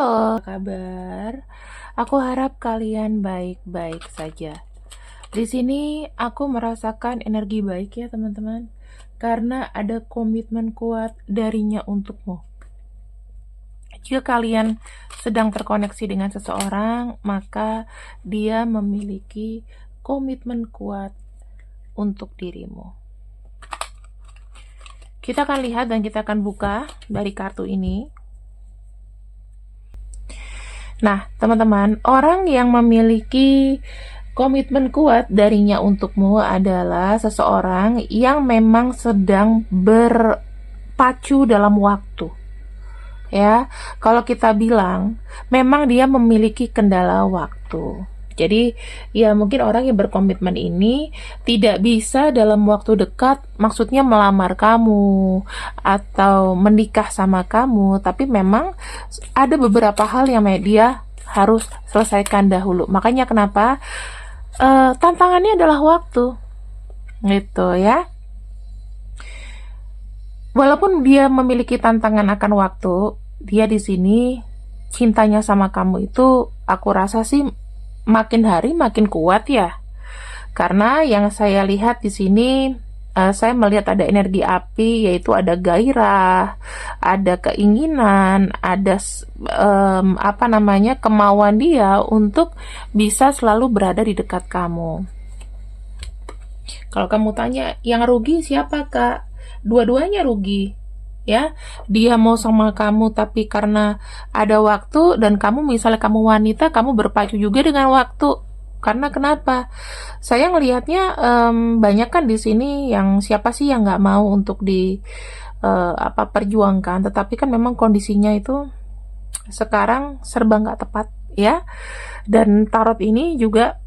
Halo, apa kabar? Aku harap kalian baik-baik saja. Di sini aku merasakan energi baik ya teman-teman, karena ada komitmen kuat darinya untukmu. Jika kalian sedang terkoneksi dengan seseorang, maka dia memiliki komitmen kuat untuk dirimu. Kita akan lihat dan kita akan buka dari kartu ini. Nah, teman-teman, orang yang memiliki komitmen kuat darinya untukmu adalah seseorang yang memang sedang berpacu dalam waktu. Ya, kalau kita bilang, memang dia memiliki kendala waktu. Jadi, ya mungkin orang yang berkomitmen ini tidak bisa dalam waktu dekat, maksudnya melamar kamu atau menikah sama kamu, tapi memang ada beberapa hal yang dia harus selesaikan dahulu. Makanya kenapa tantangannya adalah waktu, gitu ya. Walaupun dia memiliki tantangan akan waktu, dia di sini cintanya sama kamu itu, aku rasa sih makin hari makin kuat ya. Karena yang saya lihat di sini, saya melihat ada energi api, yaitu ada gairah, ada keinginan, ada kemauan dia untuk bisa selalu berada di dekat kamu. Kalau kamu tanya, yang rugi siapa kak? Dua-duanya rugi. Ya, dia mau sama kamu tapi karena ada waktu, dan kamu misalnya kamu wanita, kamu berpacu juga dengan waktu. Karena kenapa? Saya ngelihatnya banyak kan di sini yang siapa sih yang nggak mau untuk perjuangkan, tetapi kan memang kondisinya itu sekarang serba nggak tepat ya. Dan tarot ini juga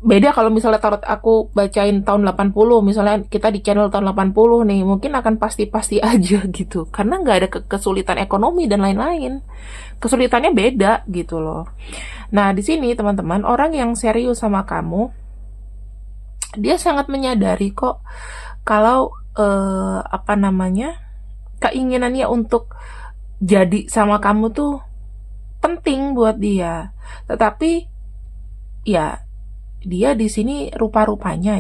beda kalau misalnya tarot aku bacain tahun 80, misalnya kita di channel tahun 80 nih, mungkin akan pasti-pasti aja gitu, karena nggak ada kesulitan ekonomi dan lain-lain. Kesulitannya beda gitu loh. Nah, di sini teman-teman, orang yang serius sama kamu, dia sangat menyadari kok kalau keinginannya untuk jadi sama kamu tuh penting buat dia. Tetapi ya dia di sini rupa-rupanya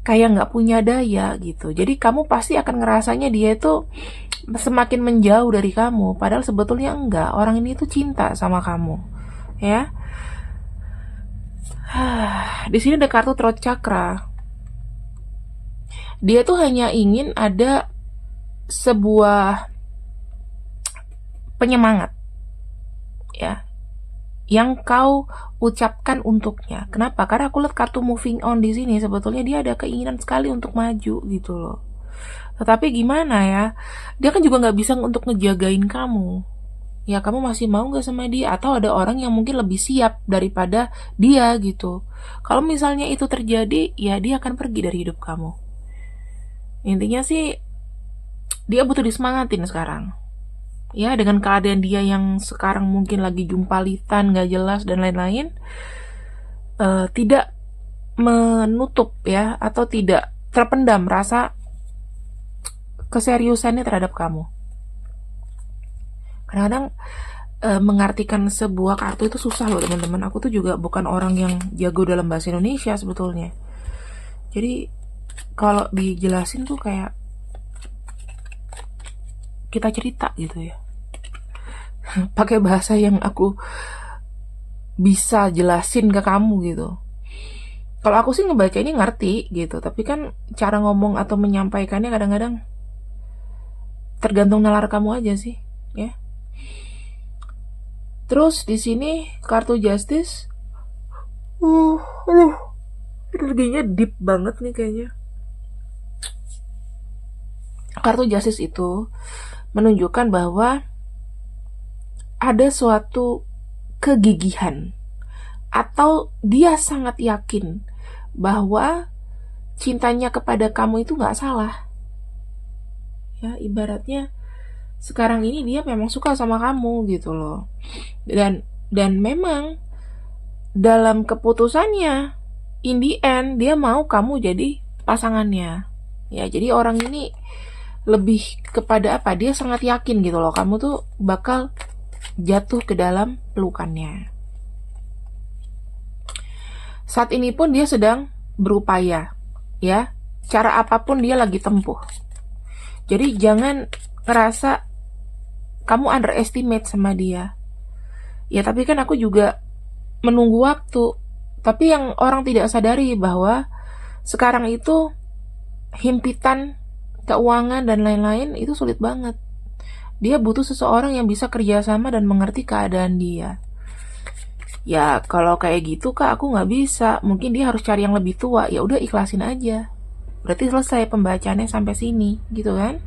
kayak nggak punya daya gitu. Jadi kamu pasti akan ngerasanya dia itu semakin menjauh dari kamu, padahal sebetulnya enggak. Orang ini tuh cinta sama kamu, ya. Di sini ada kartu throat chakra. Dia tuh hanya ingin ada sebuah penyemangat, ya, yang kau ucapkan untuknya. Kenapa? Karena aku lihat kartu moving on di sini, sebetulnya dia ada keinginan sekali untuk maju gitu loh. Tetapi gimana ya? Dia kan juga nggak bisa untuk ngejagain kamu. Ya kamu masih mau nggak sama dia? Atau ada orang yang mungkin lebih siap daripada dia gitu. Kalau misalnya itu terjadi, ya dia akan pergi dari hidup kamu. Intinya sih dia butuh disemangatin sekarang. Ya, dengan keadaan dia yang sekarang mungkin lagi jumpalitan, gak jelas dan lain-lain, tidak menutup ya, atau tidak terpendam rasa keseriusannya terhadap kamu. Kadang-kadang mengartikan sebuah kartu itu susah loh teman-teman. Aku tuh juga bukan orang yang jago dalam bahasa Indonesia sebetulnya. Jadi kalau dijelasin tuh kayak kita cerita gitu ya, pakai bahasa yang aku bisa jelasin ke kamu gitu. Kalau aku sih ngebaca ini ngerti gitu, tapi kan cara ngomong atau menyampaikannya kadang-kadang tergantung nalar kamu aja sih, ya. Terus di sini kartu Justice, energinya deep banget nih kayaknya. Kartu Justice itu menunjukkan bahwa ada suatu kegigihan, atau dia sangat yakin bahwa cintanya kepada kamu itu gak salah. Ya, ibaratnya sekarang ini dia memang suka sama kamu gitu loh. Dan memang dalam keputusannya, in the end dia mau kamu jadi pasangannya. Ya, jadi orang ini lebih kepada apa? Dia sangat yakin gitu loh, kamu tuh bakal jatuh ke dalam pelukannya. Saat ini pun dia sedang berupaya, ya. Cara apapun dia lagi tempuh. Jadi jangan ngerasa kamu underestimate sama dia. Ya tapi kan aku juga menunggu waktu. Tapi yang orang tidak sadari bahwa sekarang itu himpitan keuangan dan lain-lain itu sulit banget. Dia butuh seseorang yang bisa kerjasama dan mengerti keadaan dia. Ya kalau kayak gitu kak aku nggak bisa. Mungkin dia harus cari yang lebih tua. Ya udah ikhlasin aja. Berarti selesai pembacaannya sampai sini, gitu kan?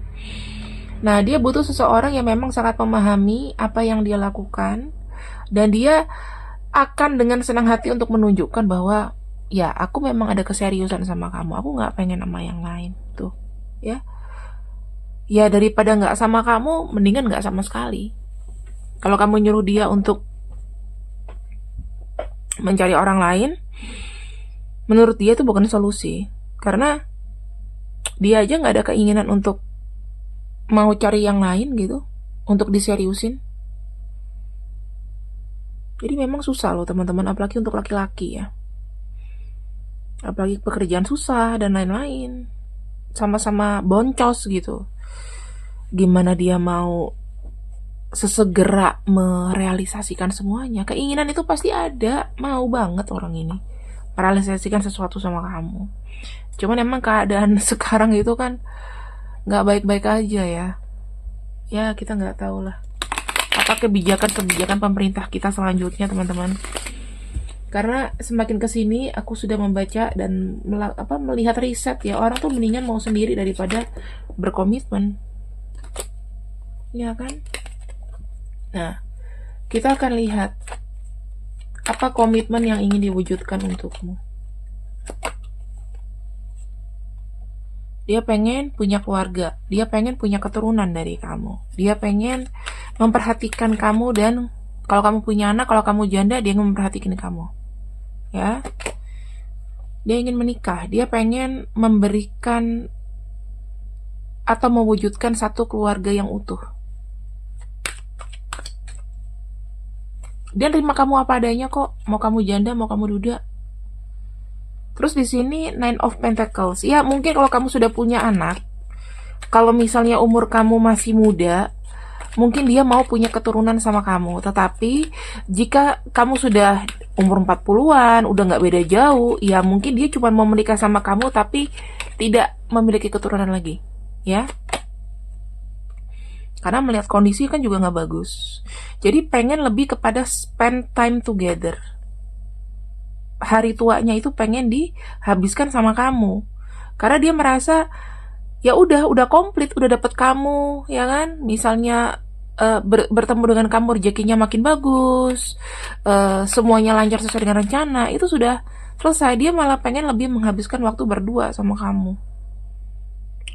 Nah, dia butuh seseorang yang memang sangat memahami apa yang dia lakukan, dan dia akan dengan senang hati untuk menunjukkan bahwa ya aku memang ada keseriusan sama kamu, aku nggak pengen sama yang lain tuh, ya. Ya daripada nggak sama kamu, mendingan nggak sama sekali. Kalau kamu nyuruh dia untuk mencari orang lain, menurut dia itu bukan solusi, karena dia aja nggak ada keinginan untuk mau cari yang lain gitu, untuk diseriusin. Jadi memang susah loh teman-teman, apalagi untuk laki-laki ya. Apalagi pekerjaan susah dan lain-lain. Sama-sama boncos gitu. Gimana dia mau sesegera merealisasikan semuanya? Keinginan itu pasti ada, mau banget orang ini merealisasikan sesuatu sama kamu. Cuman emang keadaan sekarang itu kan nggak baik-baik aja ya. Ya kita nggak tahu lah apa kebijakan pemerintah kita selanjutnya teman-teman. Karena semakin kesini aku sudah membaca dan melihat riset ya, orang tuh mendingan mau sendiri daripada berkomitmen, ya kan? Nah, kita akan lihat apa komitmen yang ingin diwujudkan untukmu. Dia pengen punya keluarga, dia pengen punya keturunan dari kamu, dia pengen memperhatikan kamu, dan kalau kamu punya anak, kalau kamu janda, dia ingin memperhatikan kamu, ya. Dia ingin menikah, dia pengen memberikan atau mewujudkan satu keluarga yang utuh. Dia terima kamu apa adanya kok, mau kamu janda, mau kamu duda. Terus di sini Nine of Pentacles. Ya mungkin kalau kamu sudah punya anak, kalau misalnya umur kamu masih muda, mungkin dia mau punya keturunan sama kamu. Tetapi jika kamu sudah umur 40-an, udah nggak beda jauh, ya mungkin dia cuma mau menikah sama kamu tapi tidak memiliki keturunan lagi, ya. Karena melihat kondisi kan juga nggak bagus. Jadi pengen lebih kepada spend time together. Hari tuanya itu pengen dihabiskan sama kamu. Karena dia merasa ya udah komplit, udah dapet kamu, ya kan? Misalnya bertemu dengan kamu, rezekinya makin bagus, semuanya lancar sesuai dengan rencana, itu sudah selesai. Dia malah pengen lebih menghabiskan waktu berdua sama kamu.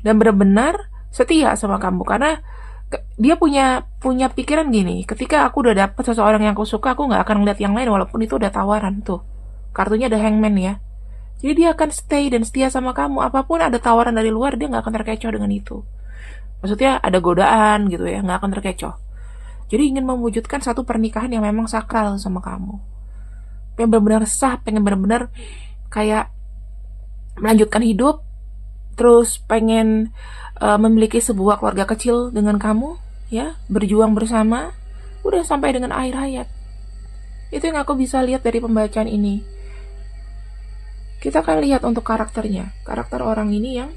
Dan benar-benar setia sama kamu, karena dia punya pikiran gini, ketika aku udah dapet seseorang yang aku suka, aku nggak akan ngeliat yang lain walaupun itu udah tawaran tuh. Kartunya ada Hangman ya. Jadi dia akan stay dan setia sama kamu. Apapun ada tawaran dari luar, dia nggak akan terkecoh dengan itu. Maksudnya ada godaan gitu ya, nggak akan terkecoh. Jadi ingin mewujudkan satu pernikahan yang memang sakral sama kamu. Pengen benar-benar sah, pengen benar-benar kayak melanjutkan hidup. Terus pengen memiliki sebuah keluarga kecil dengan kamu, ya, berjuang bersama, udah sampai dengan akhir hayat. Itu yang aku bisa lihat dari pembacaan ini. Kita akan lihat untuk karakternya, karakter orang ini yang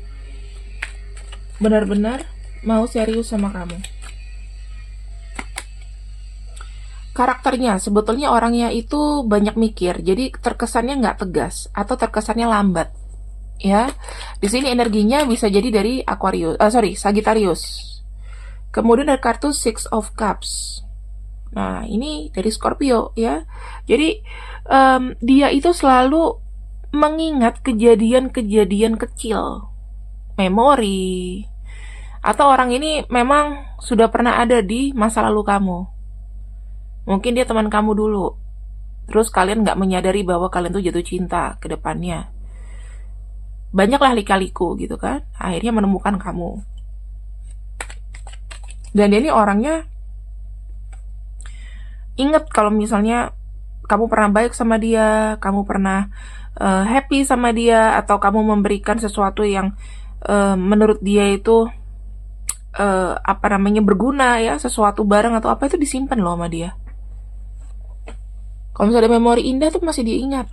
benar-benar mau serius sama kamu. Karakternya, sebetulnya orangnya itu banyak mikir, jadi terkesannya nggak tegas atau terkesannya lambat, ya. Di sini energinya bisa jadi dari Sagittarius. Kemudian ada kartu Six of Cups. Nah, ini dari Scorpio, ya. Jadi dia itu selalu mengingat kejadian-kejadian kecil, memori, atau orang ini memang sudah pernah ada di masa lalu kamu. Mungkin dia teman kamu dulu, terus kalian nggak menyadari bahwa kalian tuh jatuh cinta ke depannya. Banyaklah lika-liku gitu kan, akhirnya menemukan kamu. Dan dia ini orangnya Ingat kalau misalnya kamu pernah baik sama dia, kamu pernah happy sama dia, atau kamu memberikan sesuatu yang menurut dia itu apa namanya berguna ya, sesuatu barang atau apa, itu disimpan loh sama dia. Kalau misalnya ada memori indah tuh masih diingat.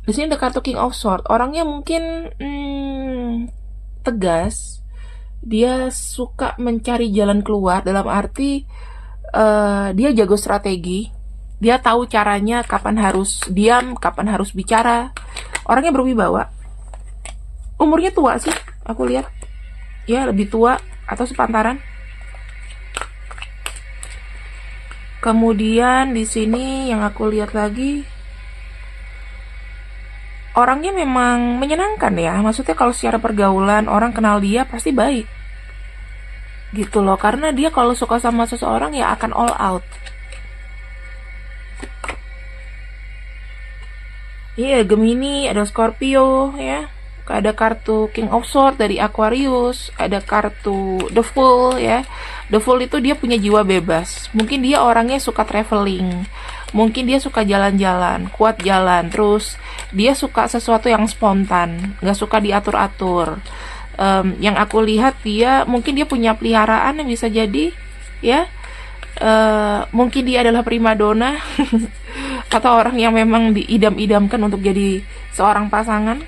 Di sini ada kartu King of Swords. Orangnya mungkin tegas. Dia suka mencari jalan keluar, dalam arti dia jago strategi. Dia tahu caranya kapan harus diam, kapan harus bicara. Orangnya berwibawa. Umurnya tua sih, aku lihat. Ya, lebih tua atau sepantaran. Kemudian di sini yang aku lihat lagi, orangnya memang menyenangkan ya. Maksudnya kalau secara pergaulan orang kenal dia pasti baik. Gitu loh, karena dia kalau suka sama seseorang ya akan all out. Iya, Gemini, ada Scorpio ya. Ada kartu King of Swords dari Aquarius, ada kartu The Fool ya. The Fool itu dia punya jiwa bebas. Mungkin dia orangnya suka traveling. Mungkin dia suka jalan-jalan, kuat jalan. Terus dia suka sesuatu yang spontan, nggak suka diatur-atur. Yang aku lihat dia mungkin dia punya peliharaan yang bisa jadi ya. Mungkin dia adalah primadona atau orang yang memang diidam-idamkan untuk jadi seorang pasangan.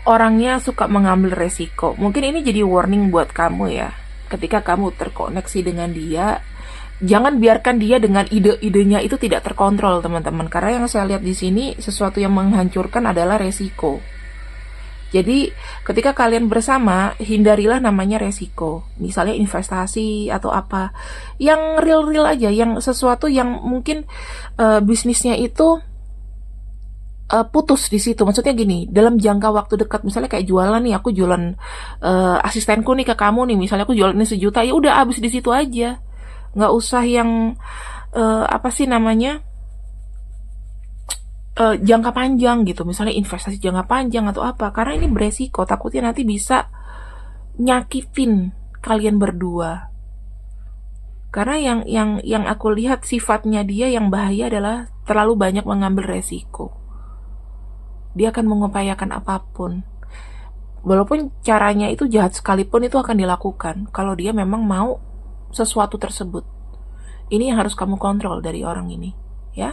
Orangnya suka mengambil resiko. Mungkin ini jadi warning buat kamu ya. Ketika kamu terkoneksi dengan dia, jangan biarkan dia dengan ide-idenya itu tidak terkontrol, teman-teman. Karena yang saya lihat di sini, sesuatu yang menghancurkan adalah resiko. Jadi, ketika kalian bersama, hindarilah namanya resiko. Misalnya investasi atau apa. Yang real-real aja, yang sesuatu yang mungkin bisnisnya itu putus di situ. Maksudnya gini, dalam jangka waktu dekat, misalnya kayak jualan nih, aku jualan asistenku nih ke kamu nih, misalnya aku jualan ini 1 juta, ya udah habis di situ aja. Nggak usah yang apa sih namanya, jangka panjang gitu, misalnya investasi jangka panjang atau apa, karena ini beresiko, takutnya nanti bisa nyakitin kalian berdua. Karena yang aku lihat sifatnya dia yang bahaya adalah terlalu banyak mengambil resiko. Dia akan mengupayakan apapun. Walaupun caranya itu jahat sekalipun itu akan dilakukan kalau dia memang mau sesuatu tersebut. Ini yang harus kamu kontrol dari orang ini, ya.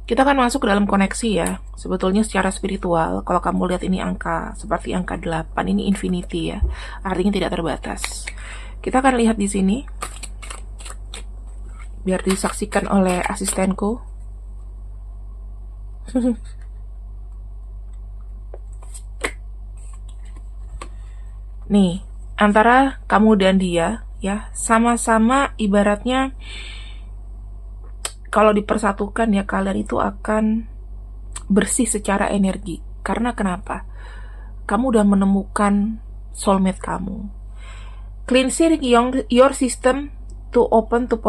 Kita akan masuk ke dalam koneksi ya. Sebetulnya secara spiritual, kalau kamu lihat ini angka, seperti angka 8, ini infinity ya. Artinya tidak terbatas. Kita akan lihat di sini. Biar disaksikan oleh asistenku. Nih, antara kamu dan dia ya, sama-sama ibaratnya kalau dipersatukan ya, kalian itu akan bersih secara energi. Karena kenapa? Kamu udah menemukan soulmate kamu. Cleansing your system to open to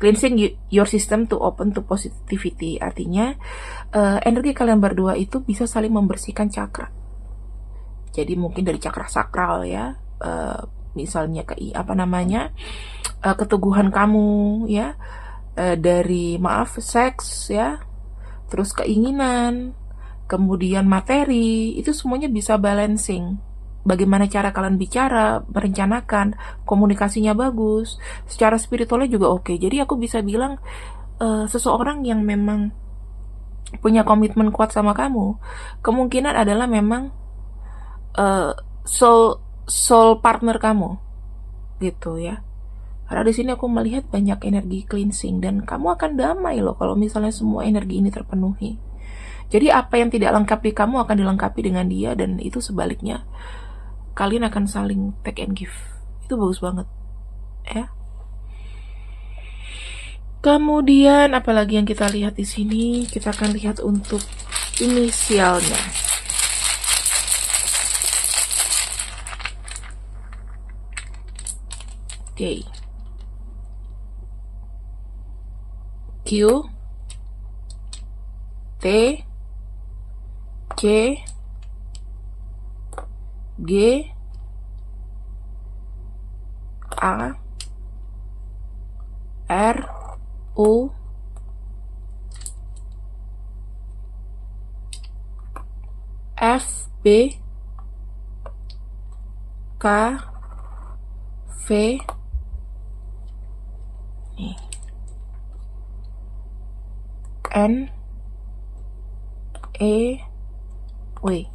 cleansing your system to open to positivity. Artinya energi kalian berdua itu bisa saling membersihkan cakra. Jadi mungkin dari cakra sakral ya, misalnya keteguhan kamu ya, dari seks ya, terus keinginan, kemudian materi, itu semuanya bisa balancing. Bagaimana cara kalian bicara, merencanakan, komunikasinya bagus, secara spiritualnya juga oke. Jadi aku bisa bilang seseorang yang memang punya komitmen kuat sama kamu, kemungkinan adalah memang soul partner kamu, gitu ya. Karena di sini aku melihat banyak energi cleansing dan kamu akan damai loh kalau misalnya semua energi ini terpenuhi. Jadi apa yang tidak lengkap di kamu akan dilengkapi dengan dia, dan itu sebaliknya. Kalian akan saling take and give. Itu bagus banget, ya. Kemudian apalagi yang kita lihat di sini? Kita akan lihat untuk inisialnya. Oke. Q, T, C, G, A R U F B K V nih, N E W.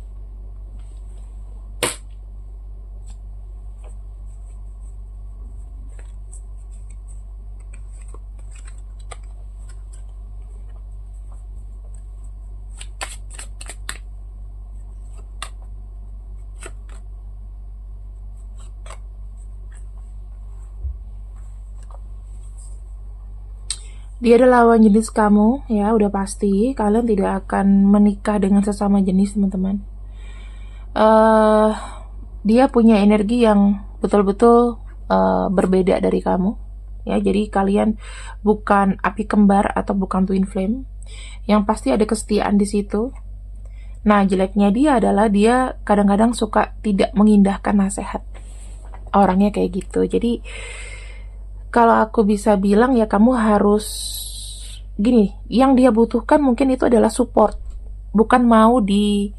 Dia adalah lawan jenis kamu, ya udah pasti. Kalian tidak akan menikah dengan sesama jenis, teman-teman. Dia punya energi yang betul-betul berbeda dari kamu, ya. Jadi kalian bukan api kembar atau bukan twin flame. Yang pasti ada kesetiaan di situ. Nah, jeleknya dia adalah dia kadang-kadang suka tidak mengindahkan nasihat. Orangnya kayak gitu. Jadi kalau aku bisa bilang ya kamu harus gini, yang dia butuhkan mungkin itu adalah support, bukan mau di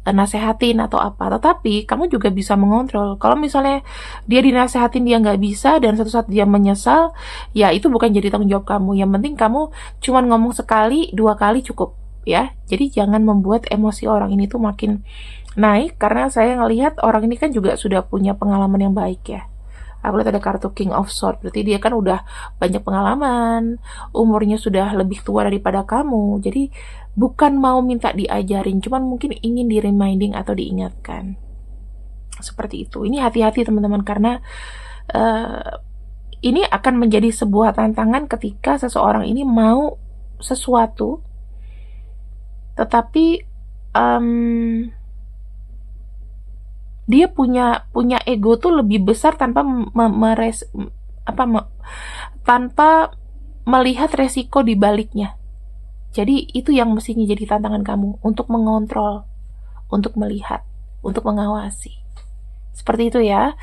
nasehatin atau apa, tetapi kamu juga bisa mengontrol. Kalau misalnya dia dinasehatin dia nggak bisa dan suatu saat dia menyesal, ya itu bukan jadi tanggung jawab kamu. Yang penting kamu cuman ngomong sekali, 2 kali cukup, ya. Jadi jangan membuat emosi orang ini tuh makin naik, karena saya ngelihat orang ini kan juga sudah punya pengalaman yang baik, ya. Aku lihat ada kartu King of Swords, berarti dia kan udah banyak pengalaman, umurnya sudah lebih tua daripada kamu. Jadi bukan mau minta diajarin, cuman mungkin ingin di reminding atau diingatkan. Seperti itu. Ini hati-hati teman-teman, karena ini akan menjadi sebuah tantangan ketika seseorang ini mau sesuatu, tetapi dia punya ego tuh lebih besar tanpa tanpa melihat resiko di baliknya. Jadi itu yang mestinya jadi tantangan kamu, untuk mengontrol, untuk melihat, untuk mengawasi. Seperti itu ya.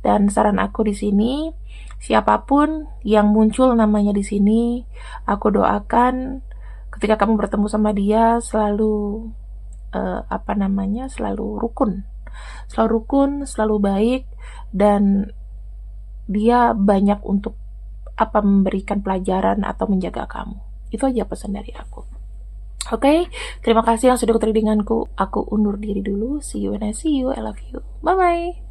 Dan saran aku di sini, siapapun yang muncul namanya di sini, aku doakan ketika kamu bertemu sama dia selalu selalu rukun, selalu baik, dan dia banyak untuk memberikan pelajaran atau menjaga kamu. Itu aja pesan dari aku. Oke, terima kasih yang sudah ikut readinganku. Aku undur diri dulu. See you when I see you. I love you. Bye bye.